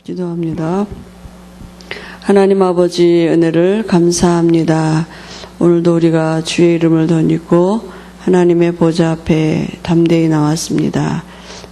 기도합니다. 하나님 아버지 은혜를 감사합니다. 오늘도 우리가 주의 이름을 덧입고 하나님의 보좌 앞에 담대히 나왔습니다.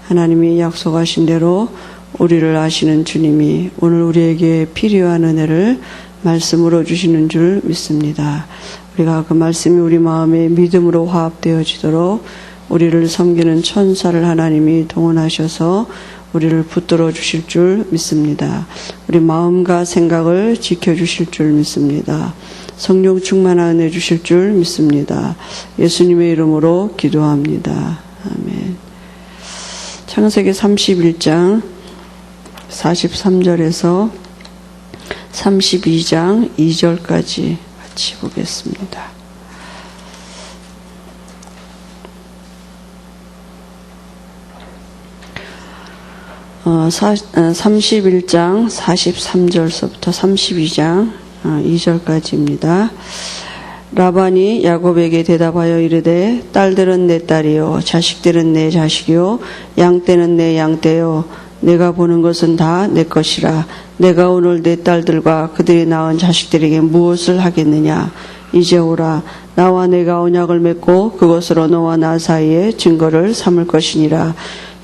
하나님이 약속하신 대로 우리를 아시는 주님이 오늘 우리에게 필요한 은혜를 말씀으로 주시는 줄 믿습니다. 우리가 그 말씀이 우리 마음에 믿음으로 화합되어지도록 우리를 섬기는 천사를 하나님이 동원하셔서 우리를 붙들어 주실 줄 믿습니다. 우리 마음과 생각을 지켜주실 줄 믿습니다. 성령 충만한 은혜 주실 줄 믿습니다. 예수님의 이름으로 기도합니다. 아멘. 창세기 31장 43절에서 32장 2절까지 같이 보겠습니다. 31장 43절서부터 32장 2절까지입니다. 라반이 야곱에게 대답하여 이르되 딸들은 내 딸이요 자식들은 내 자식이요 양떼는 내 양떼요 내가 보는 것은 다 내 것이라. 내가 오늘 내 딸들과 그들이 낳은 자식들에게 무엇을 하겠느냐. 이제 오라. 나와 내가 언약을 맺고 그것으로 너와 나 사이에 증거를 삼을 것이니라.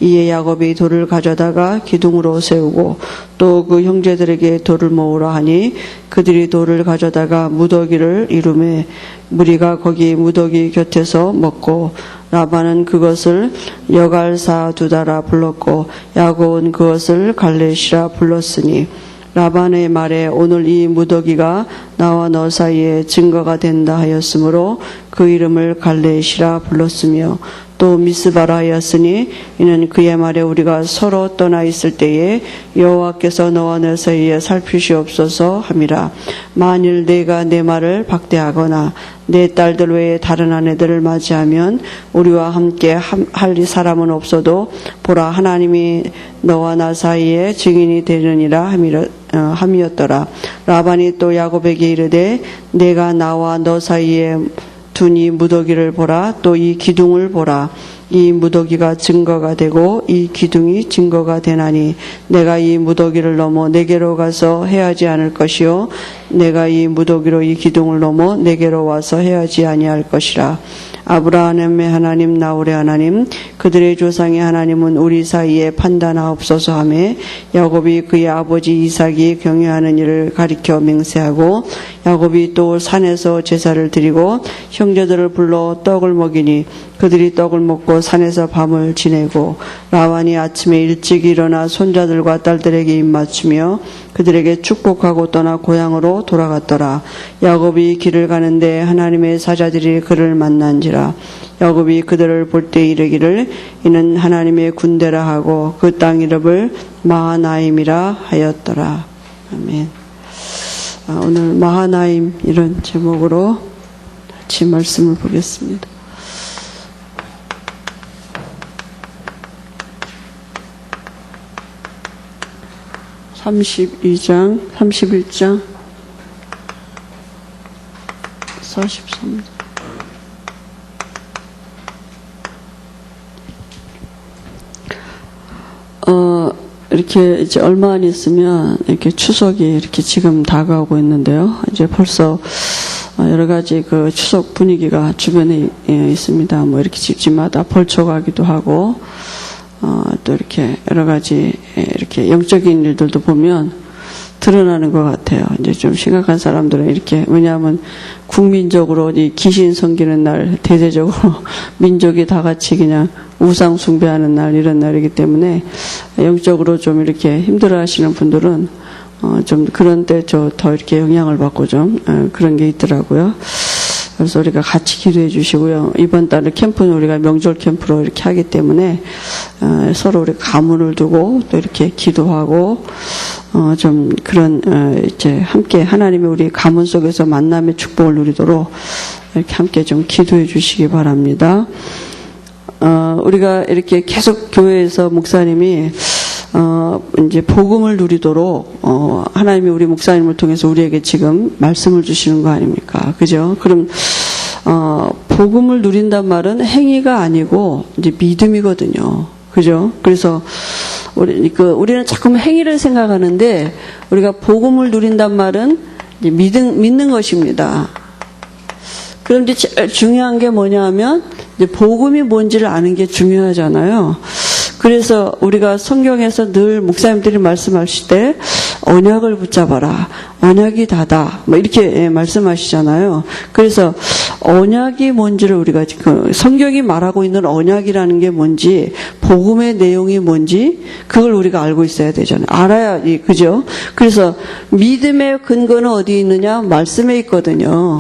이에 야곱이 돌을 가져다가 기둥으로 세우고 또 그 형제들에게 돌을 모으라 하니 그들이 돌을 가져다가 무더기를 이루매 무리가 거기 무더기 곁에서 먹고 라반은 그것을 여갈사 두다라 불렀고 야곱은 그것을 갈레시라 불렀으니 라반의 말에 오늘 이 무더기가 나와 너 사이에 증거가 된다 하였으므로 그 이름을 갈레시라 불렀으며 또 미스바라 하였으니 이는 그의 말에 우리가 서로 떠나 있을 때에 여호와께서 너와 내 사이에 살피시옵소서 함이라. 만일 내가 내 말을 박대하거나 내 딸들 외에 다른 아내들을 맞이하면 우리와 함께 할 사람은 없어도 보라 하나님이 너와 나 사이에 증인이 되느니라 함이었더라. 라반이 또 야곱에게 이르되 내가 나와 너 사이에 둔 이 무더기를 보라. 또 이 기둥을 보라. 이 무더기가 증거가 되고 이 기둥이 증거가 되나니 내가 이 무더기를 넘어 내게로 가서 해하지 않을 것이요 내가 이 무더기로 이 기둥을 넘어 내게로 와서 해하지 아니할 것이라. 아브라함의 하나님 나홀의 하나님 그들의 조상의 하나님은 우리 사이에 판단하옵소서 하며 야곱이 그의 아버지 이삭이 경외하는 일을 가리켜 맹세하고 야곱이 또 산에서 제사를 드리고 형제들을 불러 떡을 먹이니 그들이 떡을 먹고 산에서 밤을 지내고 라반이 아침에 일찍 일어나 손자들과 딸들에게 입맞추며 그들에게 축복하고 떠나 고향으로 돌아갔더라. 야곱이 길을 가는데 하나님의 사자들이 그를 만난지라. 야곱이 그들을 볼 때 이르기를 이는 하나님의 군대라 하고 그 땅 이름을 마하나임이라 하였더라. 아멘. 오늘 마하나임 이런 제목으로 같이 말씀을 보겠습니다. (32장) (31장) 43절. 이렇게 이제 얼마 안 있으면 이렇게 추석이 이렇게 지금 다가오고 있는데요. 이제 벌써 여러 가지 그 추석 분위기가 주변에 있습니다. 뭐 이렇게 집집마다 벌초가기도 하고 또 이렇게 여러 가지 이렇게 영적인 일들도 보면 드러나는 것 같아요. 이제 좀 심각한 사람들은 이렇게, 왜냐하면 국민적으로 이 귀신 섬기는 날, 대대적으로 민족이 다 같이 그냥 우상 숭배하는 날, 이런 날이기 때문에 영적으로 좀 이렇게 힘들어 하시는 분들은 좀 그런 때 더 이렇게 영향을 받고 좀 그런 게 있더라고요. 그래서 우리가 같이 기도해 주시고요. 이번 달에 캠프는 우리가 명절 캠프로 이렇게 하기 때문에 서로 우리 가문을 두고 또 이렇게 기도하고 좀 그런 이제 함께 하나님의 우리 가문 속에서 만남의 축복을 누리도록 이렇게 함께 좀 기도해 주시기 바랍니다. 우리가 이렇게 계속 교회에서 목사님이 이제 복음을 누리도록 하나님이 우리 목사님을 통해서 우리에게 지금 말씀을 주시는 거 아닙니까? 그죠? 그럼 복음을 누린단 말은 행위가 아니고 이제 믿음이거든요. 그죠? 그래서 우리는 자꾸 행위를 생각하는데 우리가 복음을 누린단 말은 이제 믿는 것입니다. 그런데 제일 중요한 게 뭐냐 하면 이제 복음이 뭔지를 아는 게 중요하잖아요. 그래서 우리가 성경에서 늘 목사님들이 말씀하실 때 언약을 붙잡아라. 언약이 다다. 뭐 이렇게 말씀하시잖아요. 그래서 언약이 뭔지를 우리가 지금 성경이 말하고 있는 언약이라는 게 뭔지, 복음의 내용이 뭔지 그걸 우리가 알고 있어야 되잖아요. 알아야, 그죠? 그래서 믿음의 근거는 어디 있느냐? 말씀에 있거든요.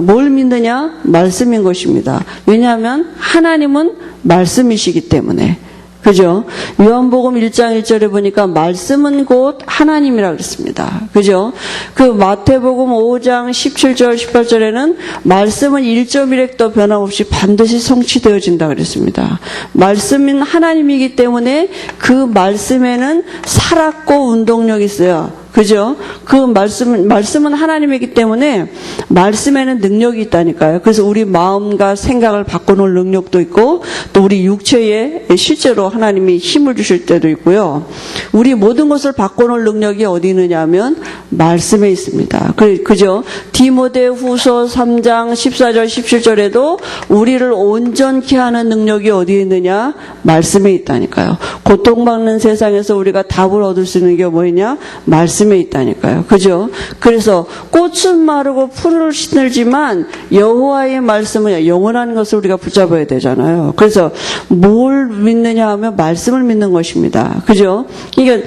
뭘 믿느냐? 말씀인 것입니다. 왜냐하면 하나님은 말씀이시기 때문에. 그죠? 요한복음 1장 1절에 보니까 말씀은 곧 하나님이라 그랬습니다. 그죠? 그 마태복음 5장 17절 18절에는 말씀은 1.1획도 변함없이 반드시 성취되어진다 그랬습니다. 말씀은 하나님이기 때문에 그 말씀에는 살았고 운동력이 있어요. 그죠? 그 말씀은 하나님이기 때문에 말씀에는 능력이 있다니까요. 그래서 우리 마음과 생각을 바꿔놓을 능력도 있고 또 우리 육체에 실제로 하나님이 힘을 주실 때도 있고요. 우리 모든 것을 바꿔놓을 능력이 어디 있느냐 하면 말씀에 있습니다. 그죠? 디모데후서 3장 14절 17절에도 우리를 온전케 하는 능력이 어디에 있느냐? 말씀에 있다니까요. 고통받는 세상에서 우리가 답을 얻을 수 있는 게 뭐냐? 말씀에 있다니까요. 그죠? 그래서 꽃은 마르고 풀을 시들지만 여호와의 말씀은 영원한 것을 우리가 붙잡아야 되잖아요. 그래서 뭘 믿느냐 하면 말씀을 믿는 것입니다. 그죠? 이게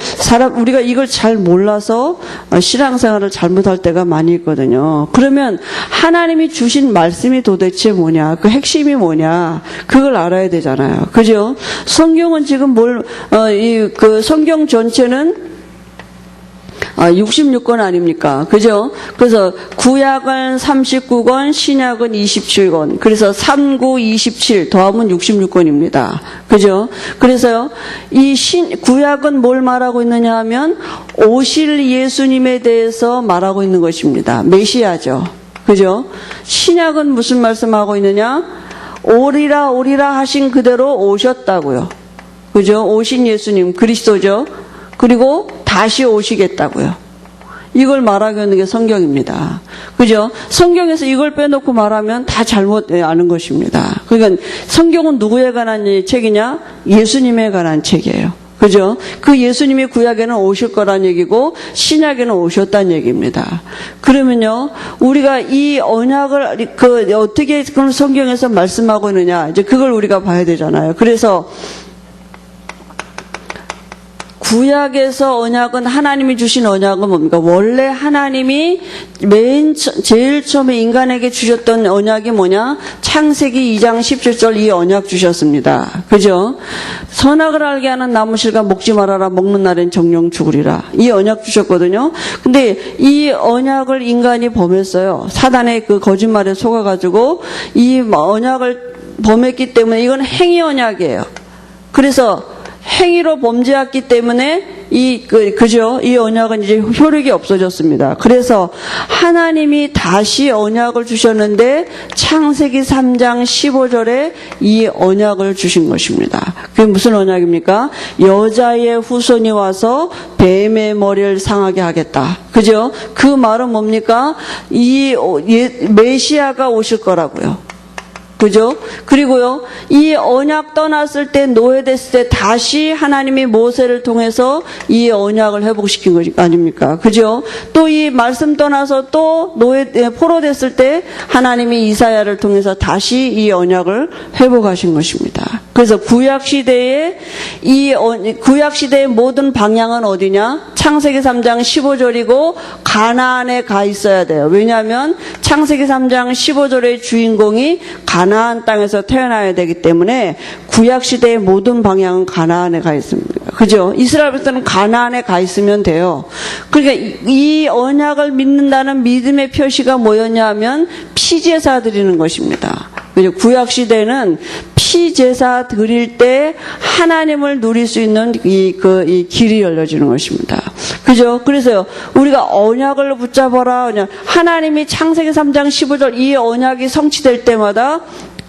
우리가 이걸 잘 몰라서 신앙생활을 잘못할 때가 많이 있거든요. 그러면 하나님이 주신 말씀이 도대체 뭐냐? 그 핵심이 뭐냐? 그걸 알아야 되잖아요. 그죠? 성경은 지금 그 성경 전체는 66권 아닙니까? 그죠? 그래서 구약은 39권, 신약은 27권. 그래서 39, 27 더하면 66권입니다. 그죠? 그래서요, 구약은 뭘 말하고 있느냐 하면 오실 예수님에 대해서 말하고 있는 것입니다. 메시아죠. 그죠? 신약은 무슨 말씀하고 있느냐? 오리라 하신 그대로 오셨다고요. 그죠? 오신 예수님, 그리스도죠. 그리고 다시 오시겠다고요. 이걸 말하고 있는 게 성경입니다. 그죠? 성경에서 이걸 빼놓고 말하면 다 잘못 아는 것입니다. 그러니까 성경은 누구에 관한 책이냐? 예수님에 관한 책이에요. 그죠? 그 예수님이 구약에는 오실 거란 얘기고 신약에는 오셨다는 얘기입니다. 그러면요, 우리가 이 언약을 어떻게 그런 성경에서 말씀하고 있느냐? 이제 그걸 우리가 봐야 되잖아요. 그래서 구약에서 언약은 하나님이 주신 언약은 뭡니까? 원래 하나님이 제일 처음에 인간에게 주셨던 언약이 뭐냐? 창세기 2장 17절 이 언약 주셨습니다. 그죠? 선악을 알게 하는 나무실과 먹지 말아라. 먹는 날엔 정령 죽으리라. 이 언약 주셨거든요. 근데 이 언약을 인간이 범했어요. 사단의 그 거짓말에 속아가지고 이 언약을 범했기 때문에 이건 행위 언약이에요. 그래서 행위로 범죄했기 때문에 이 언약은 이제 효력이 없어졌습니다. 그래서 하나님이 다시 언약을 주셨는데 창세기 3장 15절에 이 언약을 주신 것입니다. 그게 무슨 언약입니까? 여자의 후손이 와서 뱀의 머리를 상하게 하겠다. 그죠? 그 말은 뭡니까? 메시아가 오실 거라고요. 그죠? 그리고요, 이 언약 떠났을 때, 노예됐을 때, 다시 하나님이 모세를 통해서 이 언약을 회복시킨 것 아닙니까? 그죠? 또 이 말씀 떠나서 또 포로됐을 때, 하나님이 이사야를 통해서 다시 이 언약을 회복하신 것입니다. 그래서 구약시대의 모든 방향은 어디냐? 창세기 3장 15절이고, 가나안에 가 있어야 돼요. 왜냐하면, 창세기 3장 15절의 주인공이 가나안 땅에서 태어나야 되기 때문에 구약시대의 모든 방향은 가나안에 가 있습니다. 그죠? 이스라엘부터는 가나안에 가 있으면 돼요. 그러니까 이 언약을 믿는다는 믿음의 표시가 뭐였냐 하면 피제사 드리는 것입니다. 그죠? 구약시대는 피제사 드릴 때 하나님을 누릴 수 있는 이 길이 열려지는 것입니다. 그죠? 그래서요, 우리가 언약을 붙잡아라. 하나님이 창세기 3장 15절 이 언약이 성취될 때마다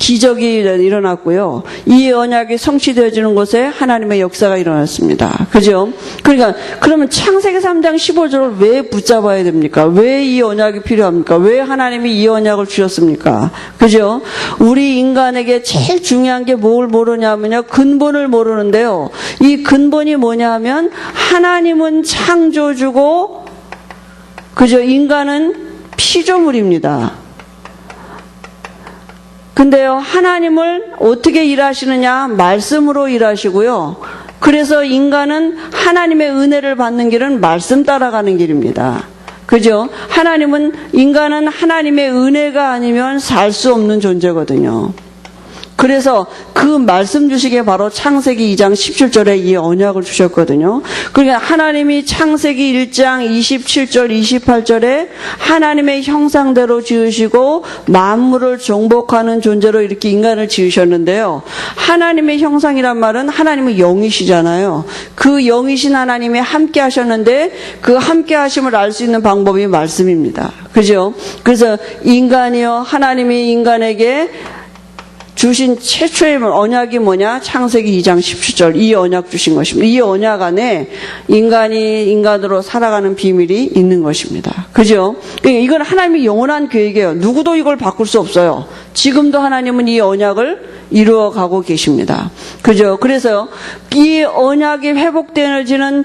기적이 일어났고요. 이 언약이 성취되어지는 곳에 하나님의 역사가 일어났습니다. 그죠? 그러니까 그러면 창세기 3장 15절을 왜 붙잡아야 됩니까? 왜 이 언약이 필요합니까? 왜 하나님이 이 언약을 주셨습니까? 그죠? 우리 인간에게 제일 중요한 게 뭘 모르냐면요. 근본을 모르는데요. 이 근본이 뭐냐 하면 하나님은 창조주고 그죠? 인간은 피조물입니다. 근데요, 하나님을 어떻게 일하시느냐? 말씀으로 일하시고요. 그래서 인간은 하나님의 은혜를 받는 길은 말씀 따라가는 길입니다. 그죠? 인간은 하나님의 은혜가 아니면 살 수 없는 존재거든요. 그래서 그 말씀 주시기에 바로 창세기 2장 17절에 이 언약을 주셨거든요. 그러니까 하나님이 창세기 1장 27절 28절에 하나님의 형상대로 지으시고 만물을 정복하는 존재로 이렇게 인간을 지으셨는데요. 하나님의 형상이란 말은 하나님은 영이시잖아요. 그 영이신 하나님이 함께 하셨는데 그 함께 하심을 알 수 있는 방법이 말씀입니다. 그죠? 그래서 하나님이 인간에게 주신 최초의 언약이 뭐냐? 창세기 2장 17절 이 언약 주신 것입니다. 이 언약 안에 인간이 인간으로 살아가는 비밀이 있는 것입니다. 그죠? 이건 하나님의 영원한 계획이에요. 누구도 이걸 바꿀 수 없어요. 지금도 하나님은 이 언약을 이루어가고 계십니다. 그죠? 그래서 이 언약이 회복되어지는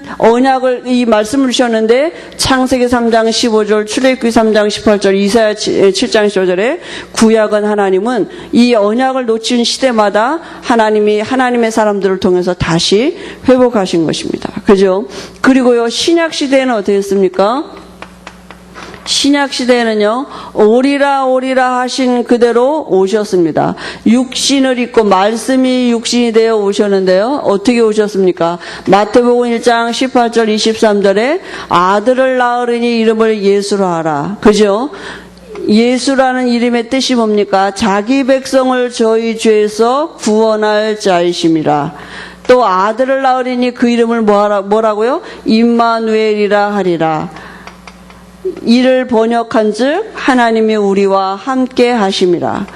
이 말씀을 주셨는데 창세기 3장 15절, 출애굽기 3장 18절, 이사야 7장 15절에 구약은 하나님은 이 언약을 놓친 시대마다 하나님의 사람들을 통해서 다시 회복하신 것입니다. 그죠? 그리고요, 신약 시대에는 어떻게 했습니까? 신약 시대에는요, 오리라 하신 그대로 오셨습니다. 육신을 입고 말씀이 육신이 되어 오셨는데요. 어떻게 오셨습니까? 마태복음 1장 18절 23절에 아들을 낳으리니 이름을 예수로 하라. 그죠? 예수라는 이름의 뜻이 뭡니까? 자기 백성을 저희 죄에서 구원할 자이심이라. 또 아들을 낳으리니 그 이름을 뭐라고요? 임마누엘이라 하리라. 이를 번역한즉 하나님이 우리와 함께 하심이라.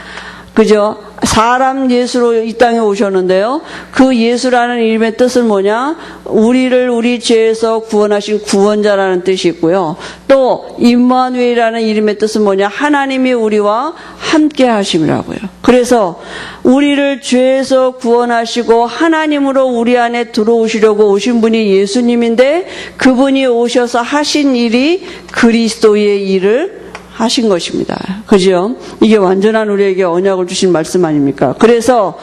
그죠? 사람 예수로 이 땅에 오셨는데요. 그 예수라는 이름의 뜻은 뭐냐? 우리를 우리 죄에서 구원하신 구원자라는 뜻이 있고요. 또 임마누엘이라는 이름의 뜻은 뭐냐? 하나님이 우리와 함께 하심이라고요. 그래서 우리를 죄에서 구원하시고 하나님으로 우리 안에 들어오시려고 오신 분이 예수님인데 그분이 오셔서 하신 일이 그리스도의 일을 하신 것입니다. 그죠? 이게 완전한 우리에게 언약을 주신 말씀 아닙니까? 그래서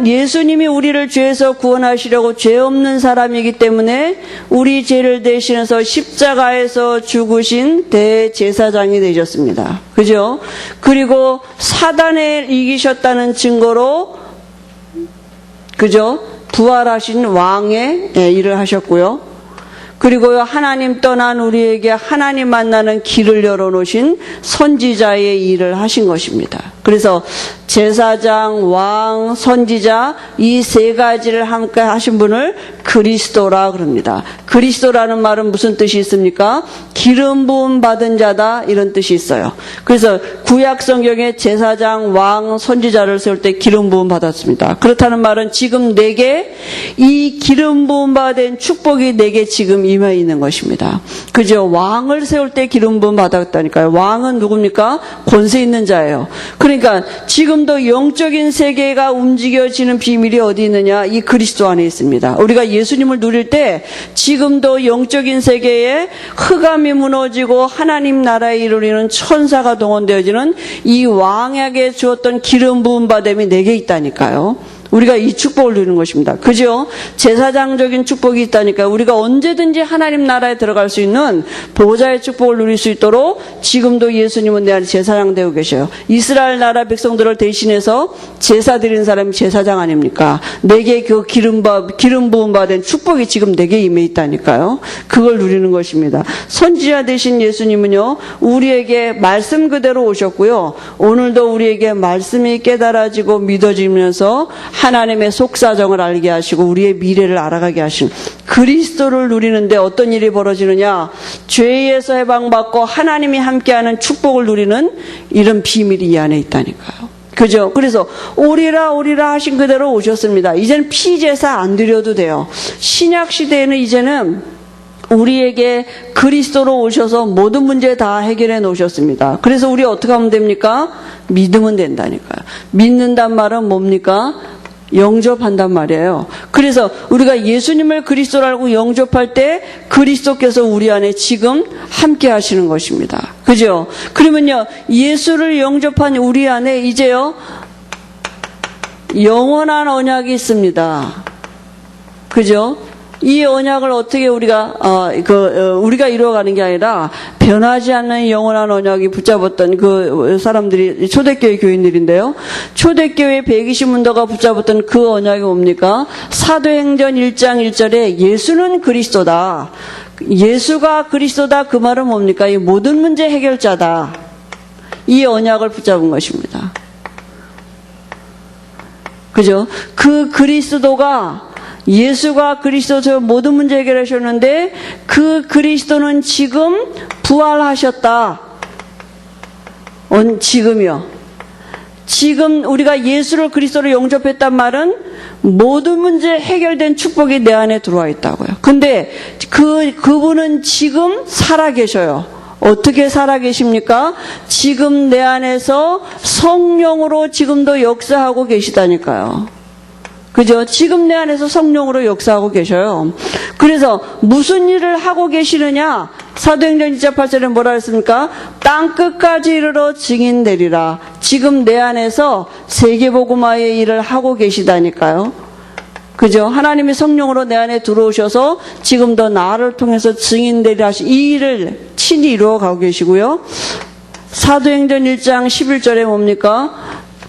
예수님이 우리를 죄에서 구원하시려고 죄 없는 사람이기 때문에 우리 죄를 대신해서 십자가에서 죽으신 대제사장이 되셨습니다. 그죠? 그리고 사단을 이기셨다는 증거로 그죠? 부활하신 왕의 일을 하셨고요. 그리고요, 하나님 떠난 우리에게 하나님 만나는 길을 열어놓으신 선지자의 일을 하신 것입니다. 그래서 제사장, 왕, 선지자 이 세 가지를 함께 하신 분을 그리스도라 그럽니다. 그리스도라는 말은 무슨 뜻이 있습니까? 기름 부음 받은 자다 이런 뜻이 있어요. 그래서 구약 성경에 제사장, 왕, 선지자를 세울 때 기름 부음 받았습니다. 그렇다는 말은 지금 내게 이 기름 부음 받은 축복이 내게 지금 임해 있는 것입니다. 그죠? 왕을 세울 때 기름 부음 받았다니까요. 왕은 누굽니까? 권세 있는 자예요. 그러니까 지금도 영적인 세계가 움직여지는 비밀이 어디 있느냐? 이 그리스도 안에 있습니다. 우리가 예수님을 누릴 때 지금도 영적인 세계에 흑암이 무너지고 하나님 나라에 이루리는 천사가 동원되어지는 이 왕에게 주었던 기름 부음 받음이 내게 있다니까요. 우리가 이 축복을 누리는 것입니다. 그죠? 제사장적인 축복이 있다니까 우리가 언제든지 하나님 나라에 들어갈 수 있는 보좌의 축복을 누릴 수 있도록 지금도 예수님은 내 안에 제사장 되고 계셔요. 이스라엘 나라 백성들을 대신해서 제사 드리는 사람이 제사장 아닙니까? 내게 그 기름 부음 받은 축복이 지금 내게 임해 있다니까요. 그걸 누리는 것입니다. 선지자 되신 예수님은요, 우리에게 말씀 그대로 오셨고요. 오늘도 우리에게 말씀이 깨달아지고 믿어지면서 하나님의 속사정을 알게 하시고 우리의 미래를 알아가게 하신 그리스도를 누리는데 어떤 일이 벌어지느냐? 죄에서 해방받고 하나님이 함께하는 축복을 누리는 이런 비밀이 이 안에 있다니까요. 그죠? 그래서 오리라 오리라 하신 그대로 오셨습니다. 이제는 피제사 안 드려도 돼요. 신약 시대에는 이제는 우리에게 그리스도로 오셔서 모든 문제 다 해결해 놓으셨습니다. 그래서 우리 어떻게 하면 됩니까? 믿으면 된다니까요. 믿는단 말은 뭡니까? 영접한단 말이에요. 그래서 우리가 예수님을 그리스도로 알고 영접할 때 그리스도께서 우리 안에 지금 함께 하시는 것입니다. 그죠? 그러면요, 예수를 영접한 우리 안에 이제요, 영원한 언약이 있습니다. 그죠? 이 언약을 어떻게 우리가 이루어가는 게 아니라 변하지 않는 영원한 언약이 붙잡았던 그 사람들이 초대교회 교인들인데요. 초대교회 120문도가 붙잡았던 그 언약이 뭡니까? 사도행전 1장 1절에 예수는 그리스도다. 예수가 그리스도다. 그 말은 뭡니까? 이 모든 문제 해결자다. 이 언약을 붙잡은 것입니다. 그죠? 그 그리스도가 예수가 그리스도로 모든 문제 해결하셨는데 그 그리스도는 지금 부활하셨다. 지금이요. 지금 우리가 예수를 그리스도로 영접했단 말은 모든 문제 해결된 축복이 내 안에 들어와 있다고요. 근데 그분은 지금 살아계셔요. 어떻게 살아계십니까? 지금 내 안에서 성령으로 지금도 역사하고 계시다니까요. 그죠? 지금 내 안에서 성령으로 역사하고 계셔요. 그래서 무슨 일을 하고 계시느냐? 사도행전 2장 8절에 뭐라 했습니까? 땅 끝까지 이르러 증인되리라. 지금 내 안에서 세계복음화의 일을 하고 계시다니까요. 그죠? 하나님이 성령으로 내 안에 들어오셔서 지금도 나를 통해서 증인되리라 하시 이 일을 친히 이루어가고 계시고요. 사도행전 1장 11절에 뭡니까?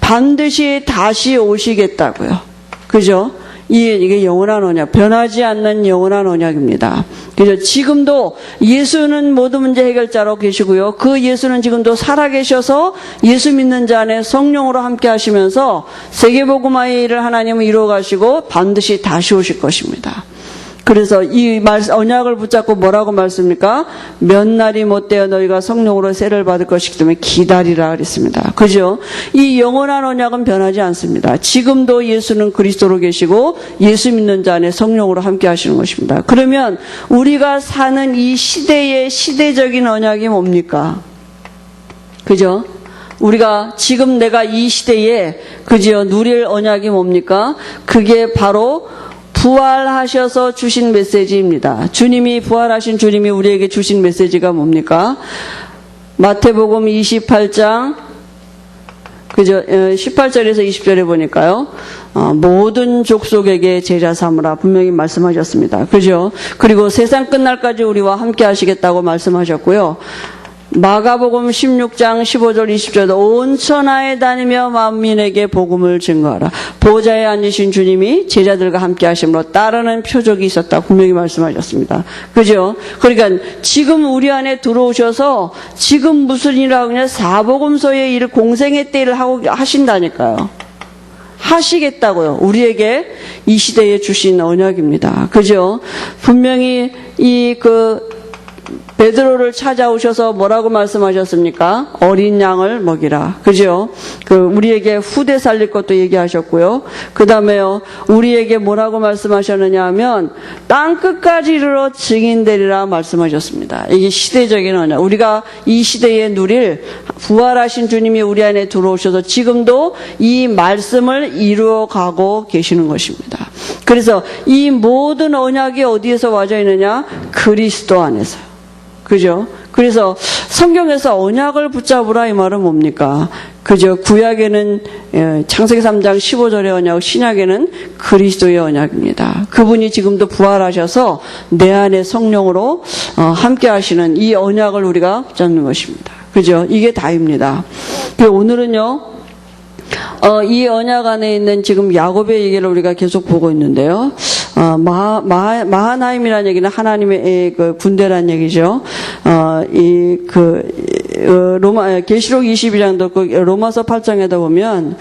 반드시 다시 오시겠다고요. 그죠? 이게 영원한 언약, 변하지 않는 영원한 언약입니다. 그죠? 지금도 예수는 모든 문제 해결자로 계시고요. 그 예수는 지금도 살아계셔서 예수 믿는 자 안에 성령으로 함께 하시면서 세계복음화의 일을 하나님은 이루어가시고 반드시 다시 오실 것입니다. 그래서 이 언약을 붙잡고 뭐라고 말씀입니까? 몇 날이 못되어 너희가 성령으로 세를 받을 것이기 때문에 기다리라 그랬습니다. 그죠? 이 영원한 언약은 변하지 않습니다. 지금도 예수는 그리스도로 계시고 예수 믿는 자 안에 성령으로 함께 하시는 것입니다. 그러면 우리가 사는 이 시대의 시대적인 언약이 뭡니까? 그죠? 우리가 지금 내가 이 시대에 그죠? 누릴 언약이 뭡니까? 그게 바로 부활하셔서 주신 메시지입니다. 주님이 부활하신 주님이 우리에게 주신 메시지가 뭡니까? 마태복음 28장 그죠? 18절에서 20절에 보니까요. 모든 족속에게 제자 삼으라 분명히 말씀하셨습니다. 그죠? 그리고 세상 끝날까지 우리와 함께 하시겠다고 말씀하셨고요. 마가복음 16장 15절 20절 온 천하에 다니며 만민에게 복음을 증거하라. 보좌에 앉으신 주님이 제자들과 함께 하심으로 따르는 표적이 있었다 분명히 말씀하셨습니다. 그죠? 그러니까 지금 우리 안에 들어오셔서 지금 무슨 일을 하고 그냥 사복음서의 일을 공생의 때 일을 하고 하신다니까요. 하시겠다고요. 우리에게 이 시대에 주신 언약입니다. 그죠? 분명히 베드로를 찾아오셔서 뭐라고 말씀하셨습니까? 어린 양을 먹이라. 그죠? 우리에게 후대 살릴 것도 얘기하셨고요. 그 다음에요, 우리에게 뭐라고 말씀하셨느냐 하면, 땅 끝까지 이르러 증인되리라 말씀하셨습니다. 이게 시대적인 언약. 우리가 이 시대에 누릴 부활하신 주님이 우리 안에 들어오셔서 지금도 이 말씀을 이루어가고 계시는 것입니다. 그래서 이 모든 언약이 어디에서 와져 있느냐? 그리스도 안에서. 그죠? 그래서 성경에서 언약을 붙잡으라 이 말은 뭡니까? 그죠? 구약에는 창세기 3장 15절의 언약, 신약에는 그리스도의 언약입니다. 그분이 지금도 부활하셔서 내 안에 성령으로 함께 하시는 이 언약을 우리가 붙잡는 것입니다. 그죠? 이게 다입니다. 오늘은요. 이 언약 안에 있는 지금 야곱의 얘기를 우리가 계속 보고 있는데요. 마하나임이라는 얘기는 하나님의 군대라는 얘기죠. 계시록 22장도 로마서 8장에다 보면,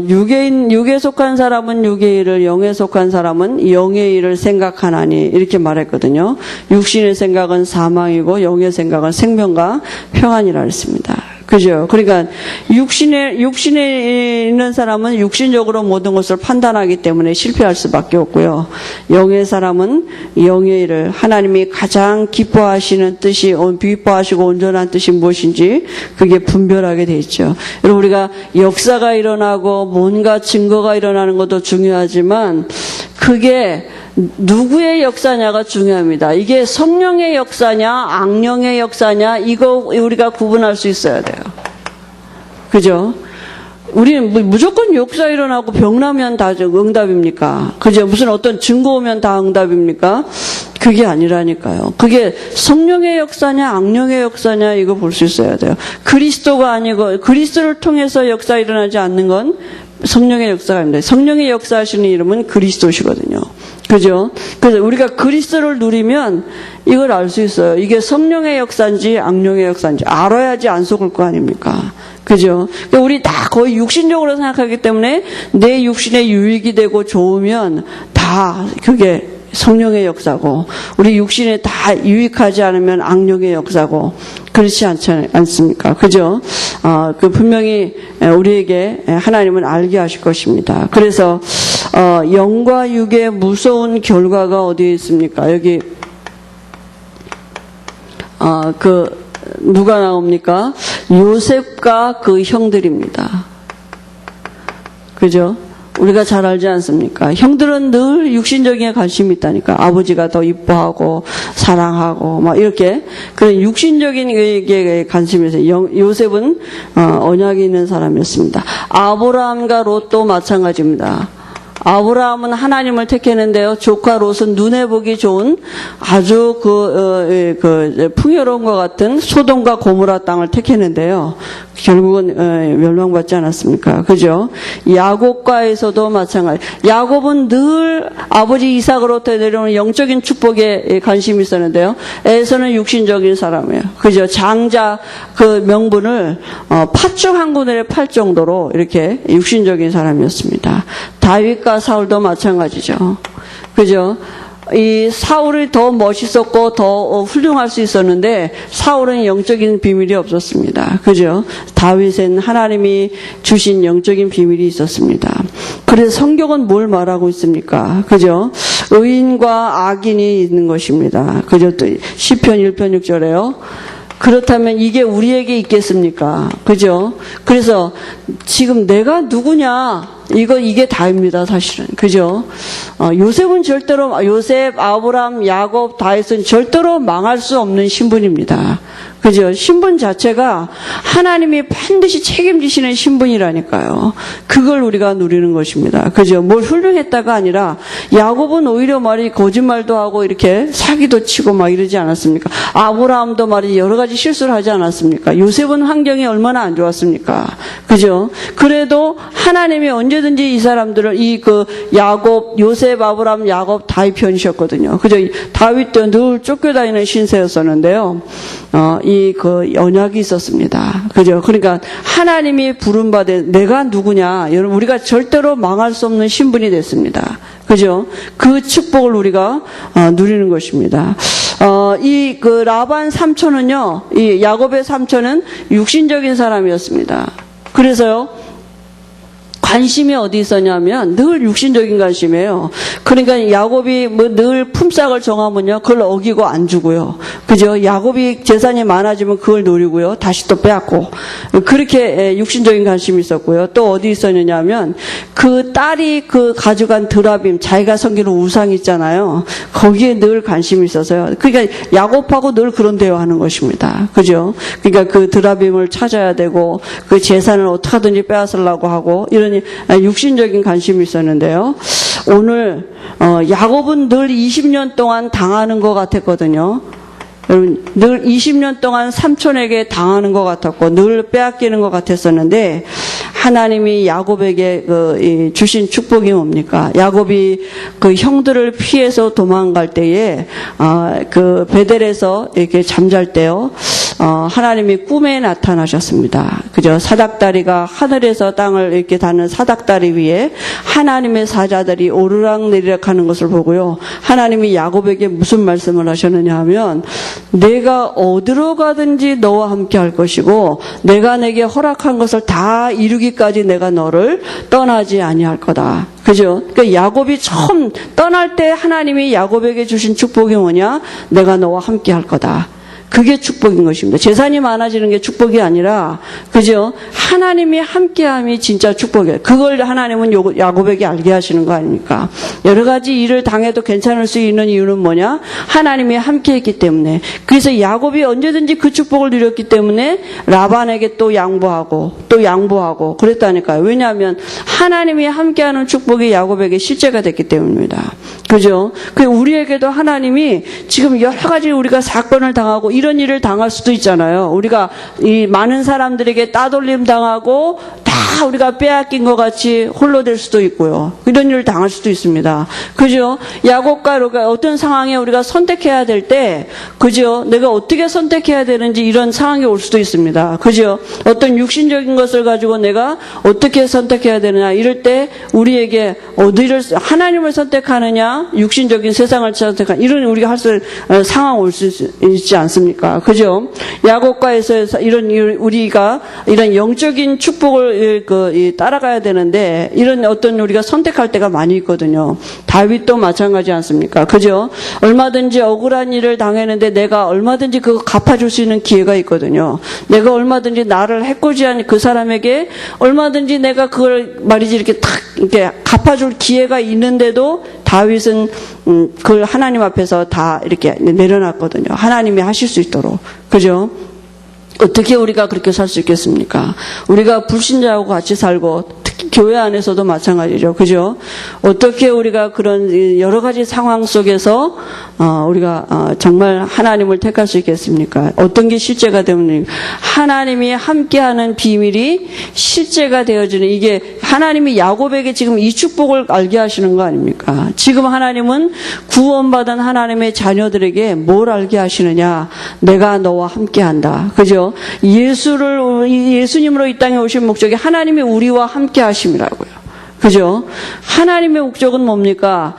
육에 속한 사람은 육의 일을, 영에 속한 사람은 영의 일을 생각하나니, 이렇게 말했거든요. 육신의 생각은 사망이고, 영의 생각은 생명과 평안이라 했습니다. 그죠? 그러니까 육신에 있는 사람은 육신적으로 모든 것을 판단하기 때문에 실패할 수밖에 없고요. 영의 사람은 영의 일을 하나님이 가장 기뻐하시는 뜻이 기뻐하시고 온전한 뜻이 무엇인지 그게 분별하게 돼 있죠. 여러분 우리가 역사가 일어나고 뭔가 증거가 일어나는 것도 중요하지만 그게 누구의 역사냐가 중요합니다. 이게 성령의 역사냐 악령의 역사냐 이거 우리가 구분할 수 있어야 돼요. 그죠? 우리는 무조건 역사 일어나고 병나면 다 응답입니까? 그죠? 무슨 어떤 증거 오면 다 응답입니까? 그게 아니라니까요. 그게 성령의 역사냐 악령의 역사냐 이거 볼 수 있어야 돼요. 그리스도가 아니고 그리스도를 통해서 역사 일어나지 않는 건 성령의 역사가 아닙니다. 성령의 역사하시는 이름은 그리스도시거든요. 그죠? 그래서 우리가 그리스도를 누리면 이걸 알 수 있어요. 이게 성령의 역사인지 악령의 역사인지 알아야지 안 속을 거 아닙니까? 그죠? 그러니까 우리 다 거의 육신적으로 생각하기 때문에 내 육신에 유익이 되고 좋으면 다 그게 성령의 역사고 우리 육신에 다 유익하지 않으면 악령의 역사고 그렇지 않습니까? 그죠? 그 분명히 우리에게 하나님은 알게 하실 것입니다. 그래서 영과 육의 무서운 결과가 어디에 있습니까? 여기 누가 나옵니까? 요셉과 그 형들입니다. 그죠? 우리가 잘 알지 않습니까? 형들은 늘 육신적인 관심이 있다니까. 아버지가 더 이뻐하고 사랑하고 막 이렇게 그런 육신적인 게 관심이 있어요. 요셉은 언약이 있는 사람이었습니다. 아브라함과 롯도 마찬가지입니다. 아브라함은 하나님을 택했는데요. 조카 롯은 눈에 보기 좋은 아주 풍요로운 것 같은 소돔과 고모라 땅을 택했는데요. 결국은 멸망받지 않았습니까? 그죠? 야곱과에서도 마찬가지. 야곱은 늘 아버지 이삭으로부터 내려오는 영적인 축복에 관심이 있었는데요. 에서는 육신적인 사람이에요. 그죠? 장자 그 명분을 팥죽 한 군데에 팔 정도로 이렇게 육신적인 사람이었습니다. 다윗과 사울도 마찬가지죠. 그죠? 이 사울이 더 멋있었고 더 훌륭할 수 있었는데 사울은 영적인 비밀이 없었습니다. 그죠? 다윗은 하나님이 주신 영적인 비밀이 있었습니다. 그래서 성경은 뭘 말하고 있습니까? 그죠? 의인과 악인이 있는 것입니다. 그죠? 또 시편 1편 6절에요. 그렇다면 이게 우리에게 있겠습니까? 그죠? 그래서 지금 내가 누구냐? 이게 다입니다, 사실은. 그죠? 요셉은 요셉, 아브람, 야곱, 다윗은 절대로 망할 수 없는 신분입니다. 그죠? 신분 자체가 하나님이 반드시 책임지시는 신분이라니까요. 그걸 우리가 누리는 것입니다. 그죠? 뭘 훌륭했다가 아니라 야곱은 오히려 거짓말도 하고 이렇게 사기도 치고 막 이러지 않았습니까? 아브라함도 여러 가지 실수를 하지 않았습니까? 요셉은 환경이 얼마나 안 좋았습니까? 그죠? 그래도 하나님이 언제든지 이 사람들을 야곱, 요셉, 아브라함, 야곱 다윗 편이셨거든요. 그죠? 다윗도 늘 쫓겨다니는 신세였었는데요. 언약이 있었습니다. 그죠? 그러니까 하나님이 부름받은 내가 누구냐? 여러분, 우리가 절대로 망할 수 없는 신분이 됐습니다. 그죠? 그 축복을 우리가 누리는 것입니다. 라반 삼촌은요, 이 야곱의 삼촌은 육신적인 사람이었습니다. 그래서요, 관심이 어디 있었냐면 늘 육신적인 관심이에요. 그러니까 야곱이 늘 품삯을 정하면요, 그걸 어기고 안 주고요. 그죠? 야곱이 재산이 많아지면 그걸 노리고요, 다시 또 빼앗고. 그렇게 육신적인 관심이 있었고요. 또 어디 있었느냐 하면 그 딸이 가져간 드라빔, 자기가 섬기는 우상 있잖아요. 거기에 늘 관심이 있어서요. 그러니까 야곱하고 늘 그런 대화하는 것입니다. 그죠? 그러니까 그 드라빔을 찾아야 되고 그 재산을 어떻게든지 빼앗으려고 하고 이런 육신적인 관심이 있었는데요. 오늘 야곱은 늘 20년 동안 당하는 것 같았거든요. 여러분, 늘 20년 동안 삼촌에게 당하는 것 같았고 늘 빼앗기는 것 같았었는데 하나님이 야곱에게 주신 축복이 뭡니까? 야곱이 그 형들을 피해서 도망갈 때에 그 베델에서 이렇게 잠잘 때요. 하나님이 꿈에 나타나셨습니다. 그죠? 사닥다리가 하늘에서 땅을 이렇게 닿는 사닥다리 위에 하나님의 사자들이 오르락내리락 하는 것을 보고요. 하나님이 야곱에게 무슨 말씀을 하셨느냐 하면 내가 어디로 가든지 너와 함께 할 것이고 내가 내게 허락한 것을 다 이루기까지 내가 너를 떠나지 아니할 거다. 그죠? 그러니까 야곱이 처음 떠날 때 하나님이 야곱에게 주신 축복이 뭐냐? 내가 너와 함께 할 거다. 그게 축복인 것입니다. 재산이 많아지는 게 축복이 아니라, 그죠? 하나님이 함께함이 진짜 축복이에요. 그걸 하나님은 야곱에게 알게 하시는 거 아닙니까? 여러 가지 일을 당해도 괜찮을 수 있는 이유는 뭐냐? 하나님이 함께했기 때문에. 그래서 야곱이 언제든지 그 축복을 누렸기 때문에 라반에게 또 양보하고 그랬다니까요. 왜냐하면 하나님이 함께하는 축복이 야곱에게 실제가 됐기 때문입니다. 그죠? 우리에게도 하나님이 지금 여러 가지 우리가 사건을 당하고 이런 일을 당할 수도 있잖아요. 우리가 이 많은 사람들에게 따돌림 당하고 다 우리가 빼앗긴 것 같이 홀로 될 수도 있고요. 이런 일을 당할 수도 있습니다. 그죠? 야곱과 우리가 어떤 상황에 우리가 선택해야 될 때, 그죠? 내가 어떻게 선택해야 되는지 이런 상황이 올 수도 있습니다. 그죠? 어떤 육신적인 것을 가지고 내가 어떻게 선택해야 되느냐 이럴 때 우리에게 하나님을 선택하느냐 육신적인 세상을 선택하느냐 이런 우리가 할 수 상황 올 수 있지 않습니까? 그죠? 야곱과에서 우리가 이런 영적인 축복을 따라가야 되는데 이런 어떤 우리가 선택할 때가 많이 있거든요. 다윗도 마찬가지 않습니까? 그죠? 얼마든지 억울한 일을 당했는데 내가 얼마든지 그거 갚아줄 수 있는 기회가 있거든요. 내가 얼마든지 나를 해코지한 그 사람에게 얼마든지 내가 그걸 말이지 이렇게 갚아줄 기회가 있는데도 다윗은 그걸 하나님 앞에서 다 이렇게 내려놨거든요. 하나님이 하실 수 있도록. 그죠? 어떻게 우리가 그렇게 살 수 있겠습니까? 우리가 불신자하고 같이 살고 특히 교회 안에서도 마찬가지죠. 그죠? 어떻게 우리가 그런 여러 가지 상황 속에서 우리가 정말 하나님을 택할 수 있겠습니까? 어떤 게 실제가 되면 하나님이 함께하는 비밀이 실제가 되어지는 이게 하나님이 야곱에게 지금 이 축복을 알게 하시는 거 아닙니까? 지금 하나님은 구원받은 하나님의 자녀들에게 뭘 알게 하시느냐? 내가 너와 함께한다. 그죠? 예수님으로 이 땅에 오신 목적이 하나님이 우리와 함께 하심이라고요. 그죠? 하나님의 목적은 뭡니까?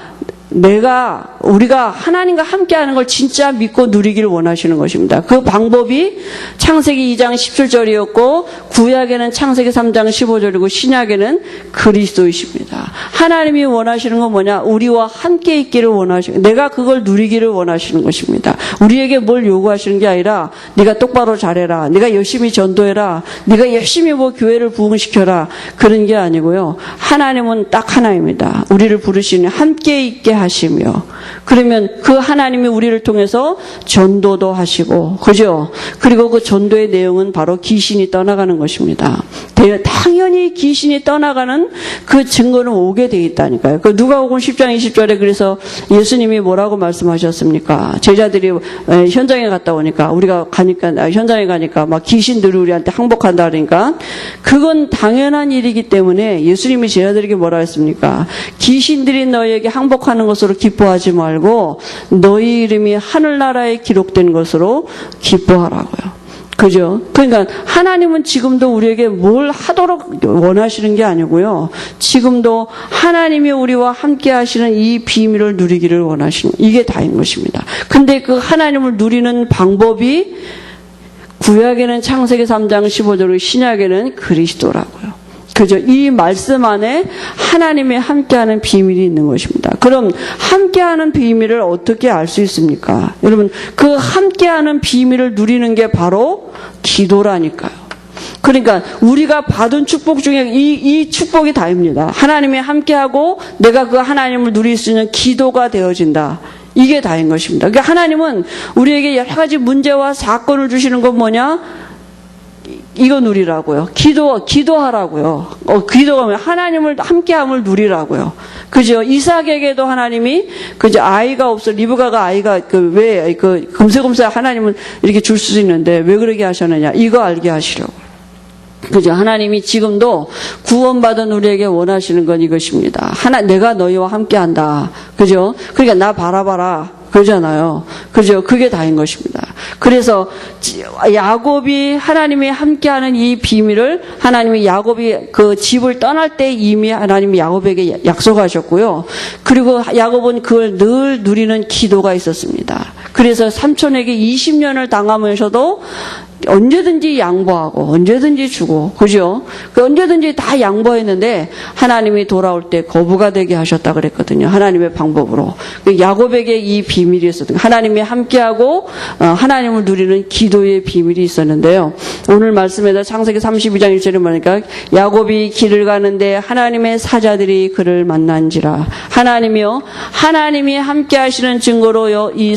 우리가 하나님과 함께하는 걸 진짜 믿고 누리기를 원하시는 것입니다. 그 방법이 창세기 2장 17절이었고 구약에는 창세기 3장 15절이고 신약에는 그리스도이십니다. 하나님이 원하시는 건 뭐냐? 우리와 함께 있기를 원하시는, 내가 그걸 누리기를 원하시는 것입니다. 우리에게 뭘 요구하시는 게 아니라 네가 똑바로 잘해라, 네가 열심히 전도해라, 네가 열심히 교회를 부흥시켜라, 그런 게 아니고요. 하나님은 딱 하나입니다. 우리를 부르시는 함께 있게 하시며, 그러면 그 하나님이 우리를 통해서 전도도 하시고, 그죠? 그리고 그 전도의 내용은 바로 귀신이 떠나가는 것입니다. 당연히 귀신이 떠나가는 그 증거는 오게 돼 있다니까요. 그 누가복음 10장 20절에 그래서 예수님이 뭐라고 말씀하셨습니까? 제자들이 현장에 갔다 오니까 현장에 가니까 막 귀신들이 우리한테 항복한다 그러니까 그건 당연한 일이기 때문에 예수님이 제자들에게 뭐라 했습니까? 귀신들이 너희에게 항복하는 것으로 기뻐하지 말고 너희 이름이 하늘나라에 기록된 것으로 기뻐하라고요. 그죠? 그러니까 하나님은 지금도 우리에게 뭘 하도록 원하시는 게 아니고요. 지금도 하나님이 우리와 함께 하시는 이 비밀을 누리기를 원하시는, 이게 다인 것입니다. 근데 그 하나님을 누리는 방법이 구약에는 창세기 3장 15절이고 신약에는 그리스도라고요. 그죠? 이 말씀 안에 하나님의 함께하는 비밀이 있는 것입니다. 그럼 함께하는 비밀을 어떻게 알 수 있습니까? 여러분, 그 함께하는 비밀을 누리는 게 바로 기도라니까요. 그러니까 우리가 받은 축복 중에 이 축복이 다입니다. 하나님이 함께하고 내가 그 하나님을 누릴 수 있는 기도가 되어진다. 이게 다인 것입니다. 그러니까 하나님은 우리에게 여러 가지 문제와 사건을 주시는 건 뭐냐? 이거 누리라고요. 기도하라고요. 기도하면 하나님을 함께함을 누리라고요. 그죠? 이삭에게도 하나님이 그죠? 아이가 없어, 리브가가 아이가 금세금세 하나님은 이렇게 줄 수 있는데 왜 그러게 하셨느냐? 이거 알게 하시려고. 그죠? 하나님이 지금도 구원받은 우리에게 원하시는 건 이것입니다. 내가 너희와 함께한다. 그죠? 그러니까 나 바라봐라. 그러잖아요. 그죠? 그게 다인 것입니다. 그래서 야곱이 하나님이 함께하는 이 비밀을 하나님이 야곱이 그 집을 떠날 때 이미 하나님이 야곱에게 약속하셨고요. 그리고 야곱은 그걸 늘 누리는 기도가 있었습니다. 그래서 삼촌에게 20년을 당하면서도 언제든지 양보하고 언제든지 주고, 그죠? 언제든지 다 양보했는데 하나님이 돌아올 때 거부가 되게 하셨다 그랬거든요. 하나님의 방법으로. 야곱에게 이 비밀이 있었거든요. 하나님이 함께하고 하나님을 누리는 기도의 비밀이 있었는데요. 오늘 말씀에다 창세기 32장 1절에 보니까 야곱이 길을 가는데 하나님의 사자들이 그를 만난지라. 하나님이요, 하나님이 함께하시는 증거로요, 이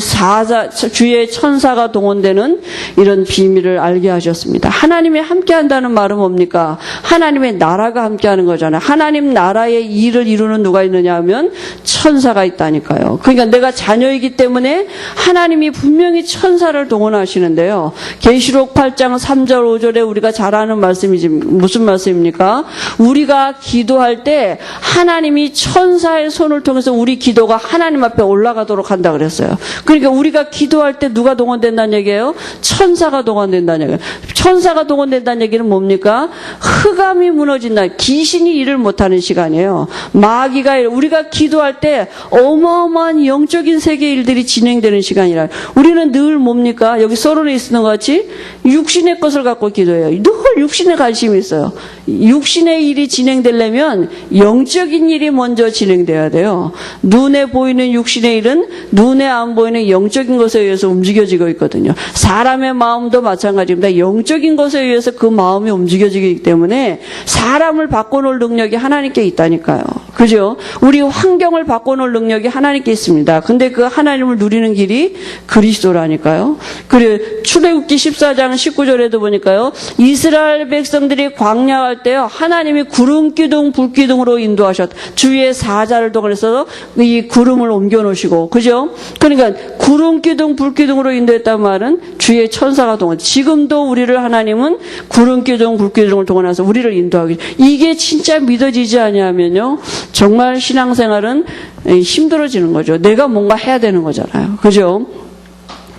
주의 천사가 동원되는 이런 비밀을 알게 하셨습니다. 하나님이 함께한다는 말은 뭡니까? 하나님의 나라가 함께하는 거잖아요. 하나님 나라의 일을 이루는 누가 있느냐 하면 천사가 있다니까요. 그러니까 내가 자녀이기 때문에 하나님이 분명히 천사를 동원하시는데요. 계시록 8장 3절 5절에 우리가 잘 아는 말씀이지 무슨 말씀입니까? 우리가 기도할 때 하나님이 천사의 손을 통해서 우리 기도가 하나님 앞에 올라가도록 한다 그랬어요. 그러니까 우리가 기도할 때 누가 동원된다는 얘기예요? 천사가 동원된다는 얘기예요. 천사가 동원된다는 얘기는 뭡니까? 흑암이 무너진다. 귀신이 일을 못하는 시간이에요. 마귀가 우리가 기도할 때 어마어마한 영적인 세계 일들이 진행되는 시간이라. 우리는 늘 뭡니까? 여기 서론에 있는 것 같이 육신의 것을 갖고 기도해요. 늘 육신에 관심이 있어요. 육신의 일이 진행되려면 영적인 일이 먼저 진행돼야 돼요. 눈에 보이는 육신의 일은 눈에 안 보이는 영적인 것에 의해서 움직여지고 있거든요. 사람의 마음도 마찬가지입니다. 영적인 것에 의해서 그 마음이 움직여지기 때문에 사람을 바꿔놓을 능력이 하나님께 있다니까요. 그죠? 우리 환경을 바꿔놓을 능력이 하나님께 있습니다. 근데 그 하나님을 누리는 길이 그리스도라니까요. 그래 출애굽기 14장 19절에도 보니까요. 이스라엘 백성들이 광야할 때요. 하나님이 구름 기둥 불 기둥으로 인도하셨다. 주위에 사자를 동원해서 이 구름을 옮겨 놓으시고, 그죠? 그러니까 구름 기둥 불 기둥으로 인도했단 말은 주의 천사가 동원. 지금도 우리를 하나님은 구름 기둥 불 기둥을 동원해서 우리를 인도하기. 이게 진짜 믿어지지 않냐면요. 정말 신앙생활은 힘들어지는 거죠. 내가 뭔가 해야 되는 거잖아요. 그죠?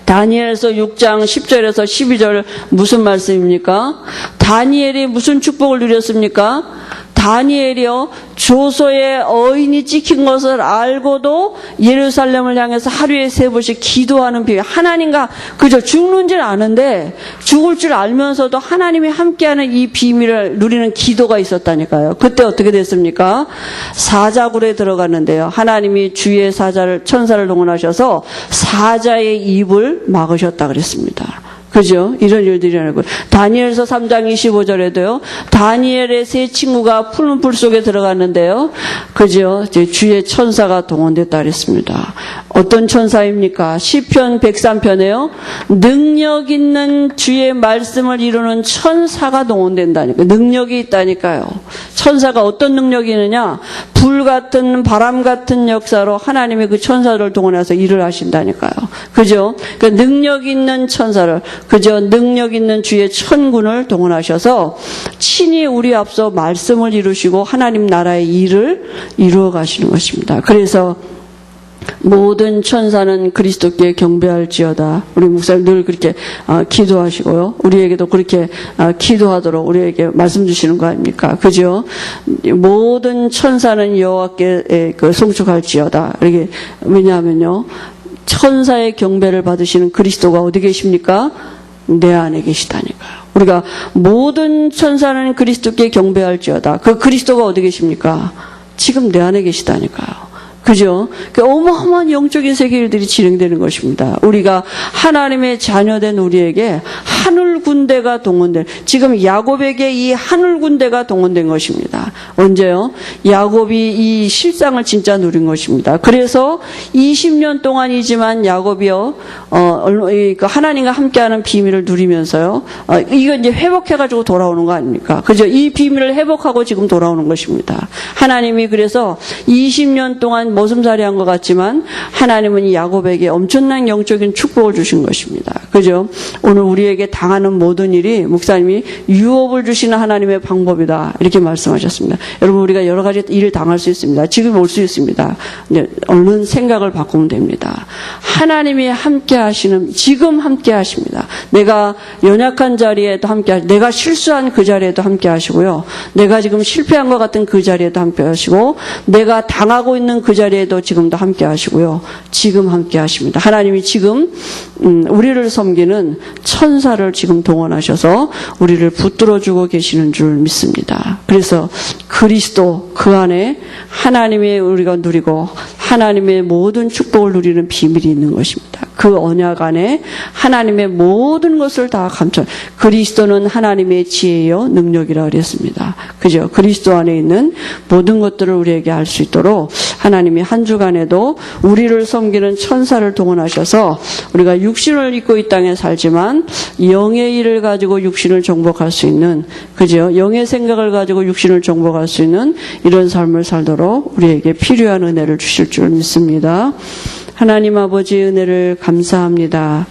다니엘서 6장 10절에서 12절 무슨 말씀입니까? 다니엘이 무슨 축복을 누렸습니까? 다니엘이요, 조소의 어인이 찍힌 것을 알고도 예루살렘을 향해서 하루에 3번씩 기도하는 비밀. 하나님과, 그저 죽는 줄 아는데, 죽을 줄 알면서도 하나님이 함께하는 이 비밀을 누리는 기도가 있었다니까요. 그때 어떻게 됐습니까? 사자굴에 들어갔는데요. 하나님이 주의 천사를 동원하셔서 사자의 입을 막으셨다 그랬습니다. 그죠? 이런 일들이 일어나고. 다니엘서 3장 25절에도요. 다니엘의 세 친구가 푸른 풀 속에 들어갔는데요. 그죠? 이제 주의 천사가 동원됐다 그랬습니다. 어떤 천사입니까? 시편 103편에요. 능력 있는 주의 말씀을 이루는 천사가 동원된다니까요. 능력이 있다니까요. 천사가 어떤 능력이 있느냐? 불 같은 바람 같은 역사로 하나님이 그 천사를 동원해서 일을 하신다니까요. 그죠? 그 능력 있는 천사를, 그죠? 능력 있는 주의 천군을 동원하셔서 친히 우리 앞서 말씀을 이루시고 하나님 나라의 일을 이루어 가시는 것입니다. 그래서 모든 천사는 그리스도께 경배할지어다. 우리 목사님 늘 그렇게 기도하시고요. 우리에게도 그렇게 기도하도록 우리에게 말씀 주시는 거 아닙니까? 그죠? 모든 천사는 여호와께 송축할지어다. 이렇게 왜냐하면요. 천사의 경배를 받으시는 그리스도가 어디 계십니까? 내 안에 계시다니까요. 우리가 모든 천사는 그리스도께 경배할지어다. 그 그리스도가 어디 계십니까? 지금 내 안에 계시다니까요. 그죠? 어마어마한 영적인 세계 일들이 진행되는 것입니다. 우리가 하나님의 자녀된 우리에게 하늘 군대가 동원된, 지금 야곱에게 이 하늘 군대가 동원된 것입니다. 언제요? 야곱이 이 실상을 진짜 누린 것입니다. 그래서 20년 동안이지만 야곱이요, 하나님과 함께하는 비밀을 누리면서요, 이거 이제 회복해가지고 돌아오는 거 아닙니까? 그죠? 이 비밀을 회복하고 지금 돌아오는 것입니다. 하나님이 그래서 20년 동안 머슴살이한 것 같지만 하나님은 이 야곱에게 엄청난 영적인 축복을 주신 것입니다. 그죠? 오늘 우리에게 당하는 모든 일이 목사님이 유업을 주시는 하나님의 방법이다. 이렇게 말씀하셨습니다. 여러분 우리가 여러 가지 일을 당할 수 있습니다. 지금 올 수 있습니다. 얼른 생각을 바꾸면 됩니다. 하나님이 함께 하시는, 지금 함께 하십니다. 내가 연약한 자리에도 함께 하시고, 내가 실수한 그 자리에도 함께 하시고요. 내가 지금 실패한 것 같은 그 자리에도 함께 하시고, 내가 당하고 있는 그 자리에도 지금도 함께 하시고요. 지금 함께 하십니다. 하나님이 지금 우리를 섬기는 천사를 지금 동원하셔서 우리를 붙들어주고 계시는 줄 믿습니다. 그래서 그리스도 그 안에 하나님의 우리가 누리고 하나님의 모든 축복을 누리는 비밀이 있는 것입니다. 그 언약 안에 하나님의 모든 것을 다 감춰. 그리스도는 하나님의 지혜요 능력이라 그랬습니다. 그죠? 그리스도 안에 있는 모든 것들을 우리에게 알 수 있도록 하나님이 한 주간에도 우리를 섬기는 천사를 동원하셔서 우리가 육신을 입고 이 땅에 살지만 영의 일을 가지고 육신을 정복할 수 있는, 그죠? 영의 생각을 가지고 육신을 정복할 수 있는 이런 삶을 살도록 우리에게 필요한 은혜를 주실 줄 믿습니다. 하나님 아버지의 은혜를 감사합니다.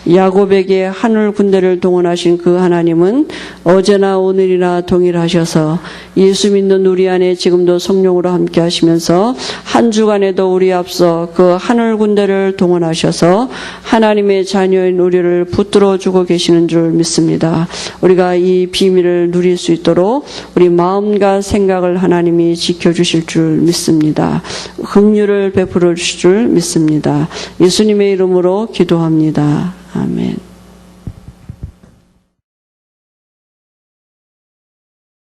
야곱에게 하늘 군대를 동원하신 그 하나님은 어제나 오늘이나 동일하셔서 예수 믿는 우리 안에 지금도 성령으로 함께 하시면서 한 주간에도 우리 앞서 그 하늘 군대를 동원하셔서 하나님의 자녀인 우리를 붙들어주고 계시는 줄 믿습니다. 우리가 이 비밀을 누릴 수 있도록 우리 마음과 생각을 하나님이 지켜주실 줄 믿습니다. 긍휼을 베풀어 주실 줄 믿습니다. 예수님의 이름으로 기도합니다. 아멘.